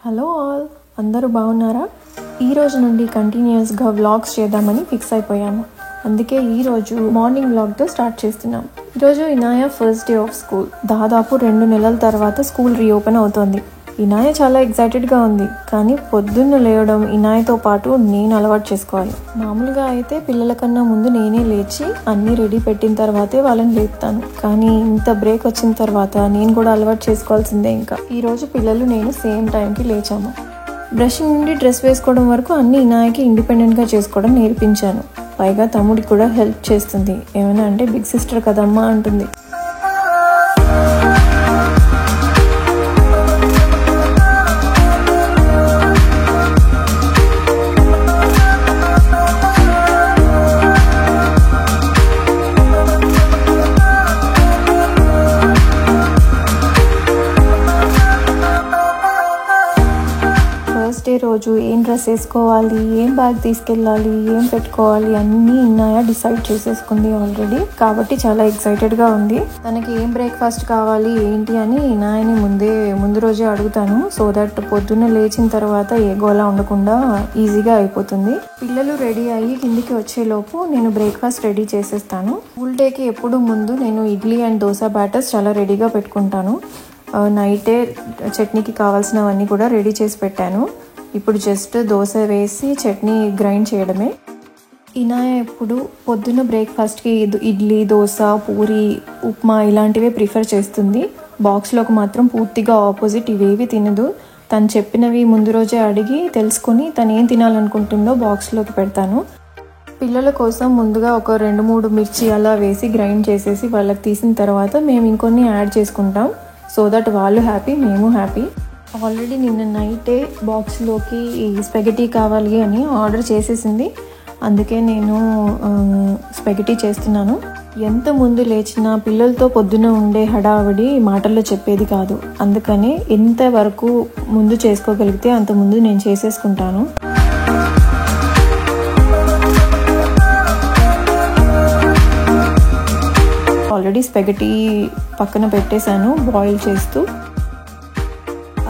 Hello all, అందరూ బాగున్నారా? ఈరోజు నుండి కంటిన్యూస్గా వ్లాగ్స్ చేద్దామని ఫిక్స్ అయిపోయాము. అందుకే ఈరోజు మార్నింగ్ వ్లాగ్తో స్టార్ట్ చేస్తున్నాం. ఈరోజు Inaya first day of school. దాదాపు 2 నెలల తర్వాత స్కూల్ రీఓపెన్ అవుతోంది. ఇనాయ చాలా ఎక్సైటెడ్గా ఉంది, కానీ పొద్దున్న లేవడం ఇనాయతో పాటు నేను అలవాటు చేసుకోవాలి. మామూలుగా అయితే పిల్లల కన్నా ముందు నేనే లేచి అన్నీ రెడీ పెట్టిన తర్వాతే వాళ్ళని లేపుతాను. కానీ ఇంత బ్రేక్ వచ్చిన తర్వాత నేను కూడా అలవాటు చేసుకోవాల్సిందే. ఇంకా ఈరోజు పిల్లలు నేను సేమ్ టైంకి లేచాము. బ్రషింగ్ నుండి డ్రెస్ వేసుకోవడం వరకు అన్ని ఇనాయకి ఇండిపెండెంట్గా చేసుకోవడం నేర్పించాను. పైగా తమ్ముడికి కూడా హెల్ప్ చేస్తుంది. ఏమైనా అంటే బిగ్ సిస్టర్ కదమ్మా అంటుంది. రోజు ఏం డ్రెస్ వేసుకోవాలి, ఏం బ్యాగ్ తీసుకెళ్ళాలి, ఏం పెట్టుకోవాలి అన్నీ ఇనాయ డిసైడ్ చేసేసుకుంది ఆల్రెడీ. కాబట్టి చాలా ఎక్సైటెడ్గా ఉంది. తనకి ఏం బ్రేక్ఫాస్ట్ కావాలి ఏంటి అని ఇనాయని ముందు రోజే అడుగుతాను. సో దట్ పొద్దున్న లేచిన తర్వాత ఏ గోలా ఉండకుండా ఈజీగా అయిపోతుంది. పిల్లలు రెడీ అయ్యి కిందికి వచ్చేలోపు నేను బ్రేక్ఫాస్ట్ రెడీ చేసేస్తాను. ఫుల్ డేకి ఎప్పుడు ముందు నేను ఇడ్లీ అండ్ దోశ బ్యాటర్స్ చాలా రెడీగా పెట్టుకుంటాను. నైటే చట్నీకి కావాల్సినవన్నీ కూడా రెడీ చేసి పెట్టాను. ఇప్పుడు జస్ట్ దోశ వేసి చట్నీ గ్రైండ్ చేయడమే. ఇనాయ ఎప్పుడు పొద్దున్న బ్రేక్ఫాస్ట్కి ఇడ్లీ, దోశ, పూరి, ఉప్మా ఇలాంటివే ప్రిఫర్ చేస్తుంది. బాక్స్లోకి మాత్రం పూర్తిగా ఆపోజిట్, ఇవేవి తినదు. తను చెప్పినవి ముందు రోజే అడిగి తెలుసుకొని తను ఏం తినాలనుకుంటుందో బాక్స్లోకి పెడతాను. పిల్లల కోసం ముందుగా ఒక 2-3 మిర్చి అలా వేసి గ్రైండ్ చేసేసి వాళ్ళకి తీసిన తర్వాత మేము ఇంకొన్ని యాడ్ చేసుకుంటాం. సో దట్ వాళ్ళు హ్యాపీ, మేము హ్యాపీ. ఆల్రెడీ నిన్న నైటే బాక్స్లోకి స్పెగటీ కావాలి అని ఆర్డర్ చేసేసింది. అందుకే నేను స్పెగటీ చేస్తున్నాను. ఎంత ముందు లేచినా పిల్లలతో పొద్దున ఉండే హడావిడి మాటల్లో చెప్పేది కాదు. అందుకని ఎంత వరకు ముందు చేసుకోగలిగితే అంత ముందు నేను చేసేసుకుంటాను. ఆల్రెడీ స్పెగటీ పక్కన పెట్టేశాను బాయిల్ చేస్తూ.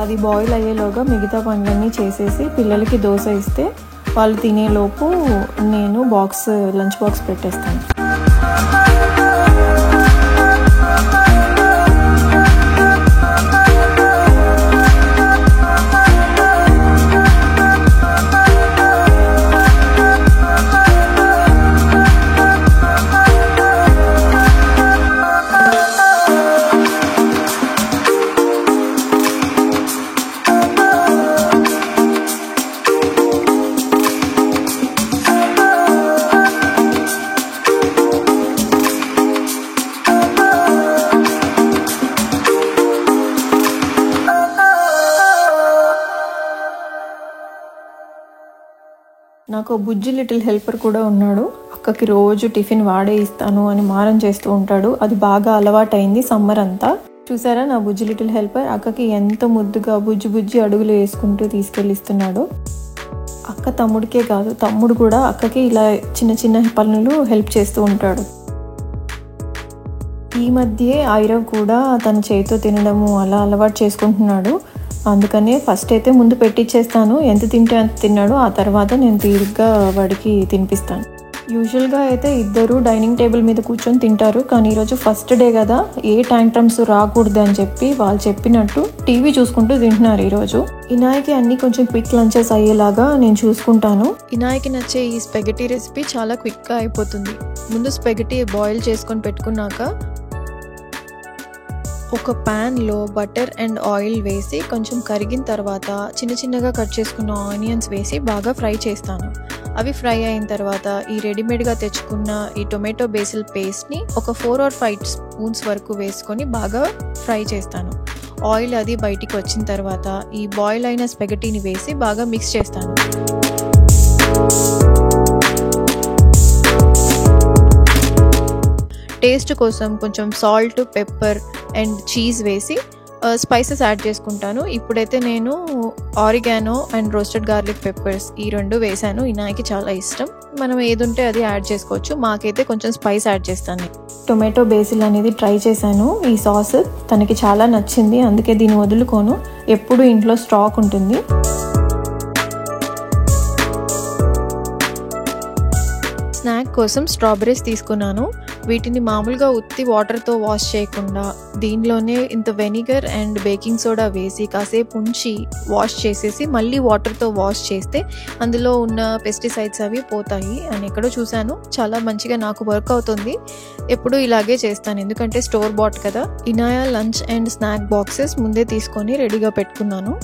అది బాయిల్ అయ్యేలోగా మిగతా పనులన్నీ చేసేసి పిల్లలకి దోశ ఇస్తే వాళ్ళు తినేలోపు నేను లంచ్ బాక్స్ పెట్టేస్తాను. నాకు బుజ్జి లిటిల్ హెల్పర్ కూడా ఉన్నాడు. అక్కకి రోజు టిఫిన్ వాడే ఇస్తాను అని మారం చేస్తూ ఉంటాడు. అది బాగా అలవాటైంది సమ్మర్ అంతా. చూసారా నా బుజ్జి లిటిల్ హెల్పర్ అక్కకి ఎంత ముద్దుగా బుజ్జి అడుగులు వేసుకుంటూ తీసుకెళ్ళిస్తున్నాడు. అక్క తమ్ముడికే కాదు, తమ్ముడు కూడా అక్కకి ఇలా చిన్న పనులు హెల్ప్ చేస్తూ ఉంటాడు. ఈ మధ్యే ఐరవ్ కూడా తన చేతితో తినడము అలా అలవాటు చేసుకుంటున్నాడు. అందుకనే ఫస్ట్ అయితే ముందు పెట్టిచ్చేస్తాను, ఎంత తింటే అంత తిన్నాడు. ఆ తర్వాత నేను తీరిగ్గా వాడికి తినిపిస్తాను. యూజువల్గా అయితే ఇద్దరు డైనింగ్ టేబుల్ మీద కూర్చొని తింటారు. కానీ ఈరోజు ఫస్ట్ డే కదా, ఏ ట్యాంట్రమ్స్ రాకూడదు అని చెప్పి వాళ్ళు చెప్పినట్టు టీవీ చూసుకుంటూ తింటున్నారు ఈరోజు. ఇనాయకి అన్ని కొంచెం క్విక్ లంచెస్ అయ్యేలాగా నేను చూసుకుంటాను. ఇనాయకి నచ్చే ఈ స్పెగటీ రెసిపీ చాలా క్విక్గా అయిపోతుంది. ముందు స్పెగటీ బాయిల్ చేసుకొని పెట్టుకున్నాక ఒక ప్యాన్లో బటర్ అండ్ ఆయిల్ వేసి కొంచెం కరిగిన తర్వాత చిన్నగా కట్ చేసుకున్న ఆనియన్స్ వేసి బాగా ఫ్రై చేస్తాను. అవి ఫ్రై అయిన తర్వాత ఈ రెడీమేడ్గా తెచ్చుకున్న ఈ టొమాటో బేసిల్ పేస్ట్ని ఒక 4 or 5 స్పూన్స్ వరకు వేసుకొని బాగా ఫ్రై చేస్తాను. ఆయిల్ అది బయటికి వచ్చిన తర్వాత ఈ బాయిల్ అయిన స్పెగటీని వేసి బాగా మిక్స్ చేస్తాను. టేస్ట్ కోసం కొంచెం సాల్ట్, పెప్పర్ అండ్ చీజ్ వేసి స్పైసెస్ యాడ్ చేసుకుంటాను. ఇప్పుడైతే నేను oregano and roasted garlic peppers ఈ 2 వేసాను. ఇనాయకి చాలా ఇష్టం. మనం ఏది ఉంటే అది యాడ్ చేసుకోవచ్చు. మాకైతే కొంచెం స్పైస్ యాడ్ చేస్తాను. టొమాటో బేసిల్ అనేది ట్రై చేశాను. ఈ సాస్ తనకి చాలా నచ్చింది. అందుకే దీన్ని వదులుకోను. ఎప్పుడు ఇంట్లో స్టాక్ ఉంటుంది. స్నాక్ కోసం స్ట్రాబెర్రీస్ తీసుకున్నాను. వీటిని మామూలుగా ఉత్తి వాటర్తో వాష్ చేయకుండా దీనిలోనే ఇంత వెనిగర్ అండ్ బేకింగ్ సోడా వేసి కాసేపు ఉంచి వాష్ చేసేసి మళ్ళీ వాటర్తో వాష్ చేస్తే అందులో ఉన్న పెస్టిసైడ్స్ అవి పోతాయి అని ఎక్కడో చూశాను. చాలా మంచిగా నాకు వర్క్ అవుతుంది. ఎప్పుడు ఇలాగే చేస్తాను, ఎందుకంటే స్టోర్ బాట్ కదా. Inaya lunch and snack boxes ముందే తీసుకొని రెడీగా పెట్టుకున్నాను.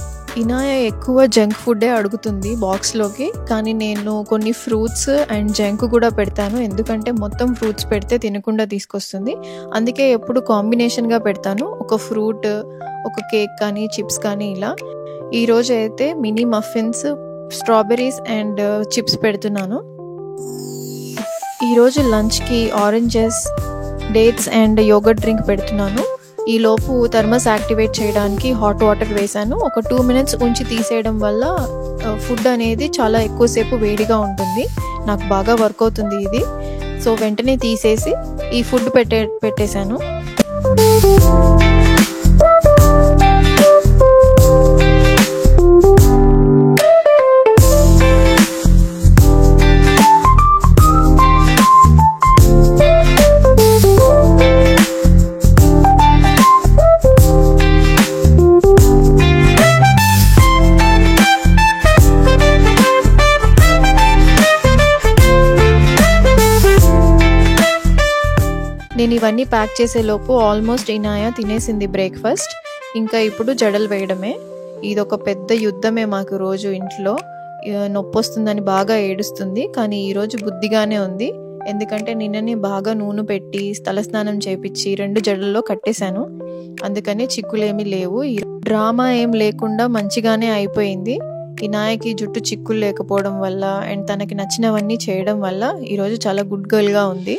ఇనాయా ఎక్కువ జంక్ ఫుడ్డే అడుగుతుంది బాక్స్లోకి, కానీ నేను కొన్ని ఫ్రూట్స్ అండ్ జంక్ కూడా పెడతాను. ఎందుకంటే మొత్తం ఫ్రూట్స్ పెడితే తినకుండా తీసుకొస్తుంది. అందుకే ఎప్పుడు కాంబినేషన్గా పెడతాను. ఒక ఫ్రూట్, ఒక కేక్ కానీ చిప్స్ కానీ ఇలా. ఈరోజు అయితే mini muffins, strawberries and chips పెడుతున్నాను. ఈరోజు లంచ్కి oranges, dates and yoghurt drink పెడుతున్నాను. ఈ లోపు థర్మస్ యాక్టివేట్ చేయడానికి హాట్ వాటర్ వేసాను. ఒక 2 minutes ఉంచి తీసేయడం వల్ల ఫుడ్ అనేది చాలా ఎక్కువసేపు వేడిగా ఉంటుంది. నాకు బాగా వర్క్ అవుతుంది ఇది. సో వెంటనే తీసేసి ఈ ఫుడ్ పెట్టేశాను. నేను ఇవన్నీ ప్యాక్ చేసేలోపు ఆల్మోస్ట్ ఇనాయా తినేసింది బ్రేక్ఫాస్ట్. ఇంకా ఇప్పుడు జడలు వేయడమే. ఇదొక పెద్ద యుద్ధమే మాకు రోజు ఇంట్లో. నొప్పి వస్తుందని బాగా ఏడుస్తుంది, కానీ ఈరోజు బుద్ధిగానే ఉంది. ఎందుకంటే నిన్ననే బాగా నూనె పెట్టి తలస్నానం చేపించి 2 జడల్లో కట్టేశాను. అందుకని చిక్కులేమీ లేవు. డ్రామా ఏం లేకుండా మంచిగానే అయిపోయింది. ఇనాయకి జుట్టు చిక్కులు లేకపోవడం వల్ల అండ్ తనకి నచ్చినవన్నీ చేయడం వల్ల ఈరోజు చాలా గుడ్ గర్ల్గా ఉంది.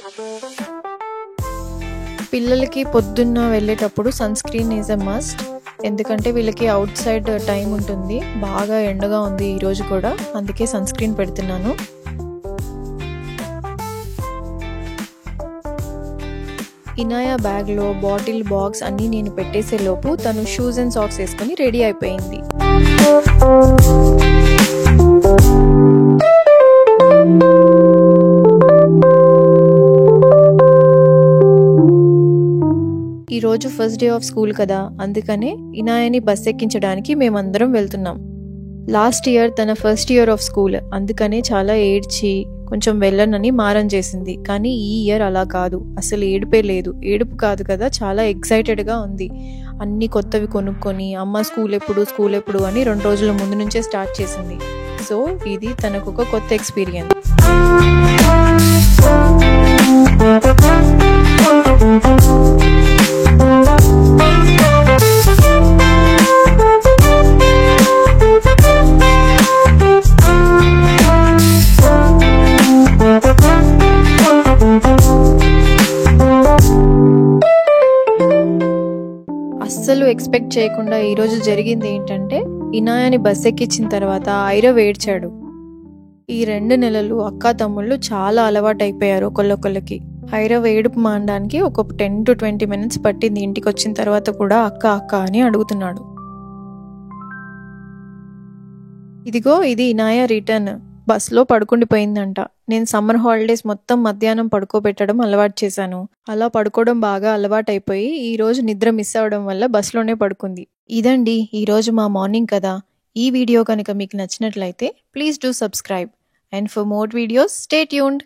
పిల్లలకి పొద్దున్న వెళ్ళేటప్పుడు sunscreen is a must. ఎందుకంటే వీళ్ళకి అవుట్ సైడ్ టైం ఉంటుంది. బాగా ఎండగా ఉంది ఈరోజు కూడా, అందుకే సన్ స్క్రీన్ పెడుతున్నాను. ఇనాయా బ్యాగ్లో బాటిల్, బాక్స్ అన్నీ నేను పెట్టేసే లోపు తను షూస్ అండ్ సాక్స్ వేసుకొని రెడీ అయిపోయింది. ఈరోజు ఫస్ట్ డే ఆఫ్ స్కూల్ కదా, అందుకనే ఇనాయని బస్ ఎక్కించడానికి మేమందరం వెళ్తున్నాం. లాస్ట్ ఇయర్ తన ఫస్ట్ ఇయర్ ఆఫ్ స్కూల్, అందుకనే చాలా ఏడ్చి కొంచెం వెళ్ళనని మారం చేసింది. కానీ ఈ ఇయర్ అలా కాదు, అసలు ఏడుపే లేదు. ఏడుపు కాదు కదా, చాలా ఎక్సైటెడ్గా ఉంది. అన్ని కొత్తవి కొనుక్కొని అమ్మ స్కూల్ ఎప్పుడు అని 2 రోజుల ముందు నుంచే స్టార్ట్ చేసింది. సో ఇది తనకు ఒక కొత్త ఎక్స్పీరియన్స్. అస్సలు ఎక్స్పెక్ట్ చేయకుండా ఈరోజు జరిగింది ఏంటంటే, ఇనాయాని బస్ ఎక్కించిన తర్వాత ఐరవ్ ఏడ్చాడు. ఈ 2 నెలలు అక్కా తమ్ముళ్ళు చాలా అలవాటు అయిపోయారు ఒకళ్ళొకళ్ళకి. ఐరవ్ ఏడుపు మానడానికి ఒక 10 to 20 minutes పట్టింది. ఇంటికి వచ్చిన తర్వాత కూడా అక్క అక్క అని అడుగుతున్నాడు. ఇదిగో ఇది ఇనాయా రిటర్న్. బస్లో పడుకుండిపోయిందంట. నేను సమ్మర్ హాలిడేస్ మొత్తం మధ్యాహ్నం పడుకోబెట్టడం అలవాటు చేశాను. అలా పడుకోవడం బాగా అలవాటు అయిపోయి ఈ రోజు నిద్ర మిస్ అవడం వల్ల బస్లోనే పడుకుంది. ఇదండి ఈరోజు మా మార్నింగ్ కదా. ఈ వీడియో కనుక మీకు నచ్చినట్లయితే please do subscribe. And for more videos, stay tuned.